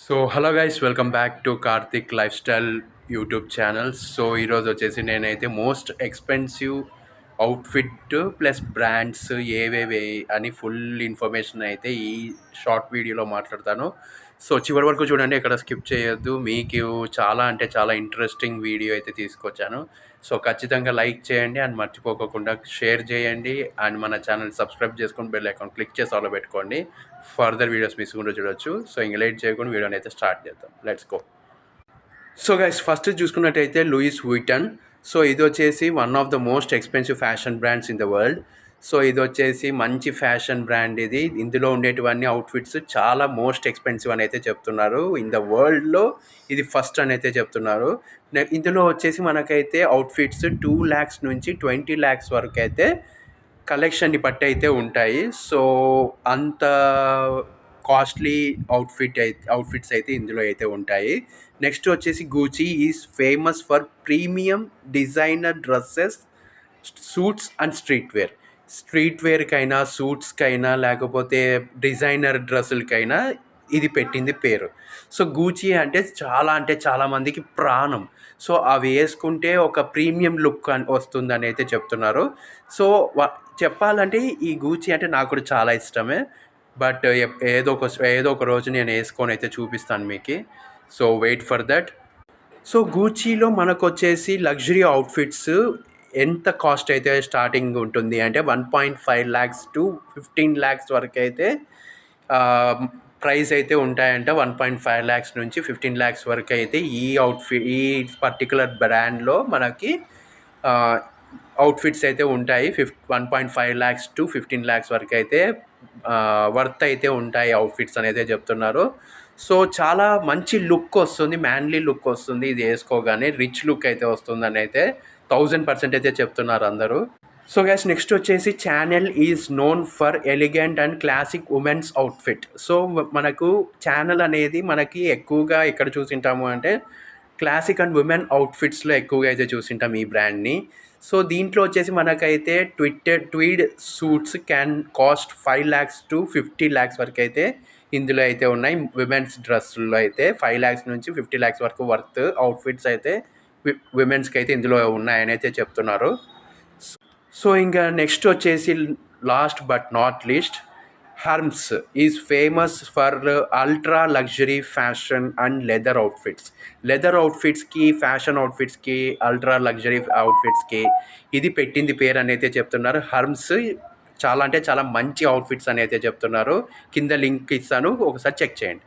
So hello guys, welcome back to Karthik life style YouTube channel. So ఈరోజు వచ్చేసి నేనైతే most expensive outfit plus brands ఏవేవి అని full information అయితే ఈ షార్ట్ వీడియోలో మాట్లాడతాను. సో చివరి వరకు చూడండి, ఎక్కడ స్కిప్ చేయొద్దు. మీకు చాలా అంటే చాలా ఇంట్రెస్టింగ్ వీడియో అయితే తీసుకొచ్చాను. సో ఖచ్చితంగా లైక్ చేయండి అండ్ మర్చిపోకుండా షేర్ చేయండి అండ్ మన ఛానల్ సబ్స్క్రైబ్ చేసుకొని బెల్ ఐకాన్ క్లిక్ చేసి ఆలో పెట్టుకోండి. ఫర్దర్ వీడియోస్ మిస్ కూడా చూడొచ్చు. సో ఇంక లేట్ చేయకుండా వీడియోని అయితే స్టార్ట్ చేద్దాం. Let's go. So guys, first చూసుకున్నట్టయితే లూయిస్ విటన్. సో ఇది వచ్చేసి one of the most expensive fashion brands in the world. So ఇది వచ్చేసి మంచి ఫ్యాషన్ బ్రాండ్. ఇందులో ఉండేటివన్నీ అవుట్ఫిట్స్ చాలా మోస్ట్ ఎక్స్పెన్సివ్ అని అయితే చెప్తున్నారు. ఇన్ ద వరల్డ్లో ఇది ఫస్ట్ అని అయితే చెప్తున్నారు. ఇందులో వచ్చేసి మనకైతే అవుట్ఫిట్స్ 2 lakhs నుంచి 20 lakhs వరకు అయితే కలెక్షన్ని బట్టి అయితే ఉంటాయి. సో అంత కాస్ట్లీ అవుట్ఫిట్స్ అయితే ఇందులో అయితే ఉంటాయి. నెక్స్ట్ వచ్చేసి Gucci is famous for premium designer dresses, suits and street వేర్కైనా, సూట్స్కైనా, లేకపోతే డిజైనర్ డ్రెస్సులకైనా ఇది పెట్టింది పేరు. సో గూచీ అంటే చాలా మందికి ప్రాణం. సో అవి వేసుకుంటే ఒక ప్రీమియం లుక్ వస్తుందని అయితే చెప్తున్నారు. సో చెప్పాలంటే ఈ గూచీ అంటే నాకు కూడా చాలా ఇష్టమే. బట్ ఏదో ఒక రోజు నేను వేసుకొని అయితే చూపిస్తాను మీకు. So wait for that. So గూచీలో మనకొచ్చేసి లగ్జరీ అవుట్ఫిట్స్ ఎంత కాస్ట్ అయితే స్టార్టింగ్ ఉంటుంది అంటే 1.5 lakhs టు 15 lakhs వరకు అయితే ప్రైస్ అయితే ఉంటాయంట. 1.5 lakhs నుంచి 15 lakhs వరకు అయితే ఈ పర్టికులర్ బ్రాండ్లో మనకి అవుట్ఫిట్స్ అయితే ఉంటాయి. 1.5 lakhs టు 15 lakhs వరకు అయితే వర్త్ అయితే ఉంటాయి అవుట్ఫిట్స్ అనేది చెప్తున్నారు. సో చాలా మంచి లుక్ వస్తుంది, మ్యాన్లీ లుక్ వస్తుంది ఇది వేసుకోగానే. రిచ్ లుక్ అయితే వస్తుందని అయితే 1000% అయితే చెప్తున్నారు అందరూ. సో గైస్, నెక్స్ట్ వచ్చేసి channel is known for elegant and classic women's outfit. So మనకు ఛానల్ అనేది మనకి ఎక్కువగా ఎక్కడ చూసింటాము అంటే క్లాసిక్ అండ్ ఉమెన్ అవుట్ఫిట్స్లో ఎక్కువగా అయితే చూసింటాం ఈ బ్రాండ్ని. సో దీంట్లో వచ్చేసి మనకైతే tweed suits can cost 5 lakhs to 50 lakhs వరకు అయితే ఇందులో అయితే ఉన్నాయి. విమెన్స్ డ్రెస్సుల్లో అయితే 5 lakhs నుంచి 50 lakhs వరకు వర్త్ అవుట్ఫిట్స్ అయితే విమెన్స్కి అయితే ఇందులో ఉన్నాయని అయితే చెప్తున్నారు. సో ఇంకా నెక్స్ట్ వచ్చేసి last but not least, Hermes is famous for ultra luxury fashion and leather అవుట్ఫిట్స్కి, ఫ్యాషన్ అవుట్ఫిట్స్కి, అల్ట్రా లగ్జరీ అవుట్ఫిట్స్కి ఇది పెట్టింది పేరు అని అయితే చెప్తున్నారు. హర్మ్స్ చాలా అంటే చాలా మంచి అవుట్ఫిట్స్ అని అయితే చెప్తున్నారు. కింద లింక్ ఇస్తాను, ఒకసారి చెక్ చేయండి.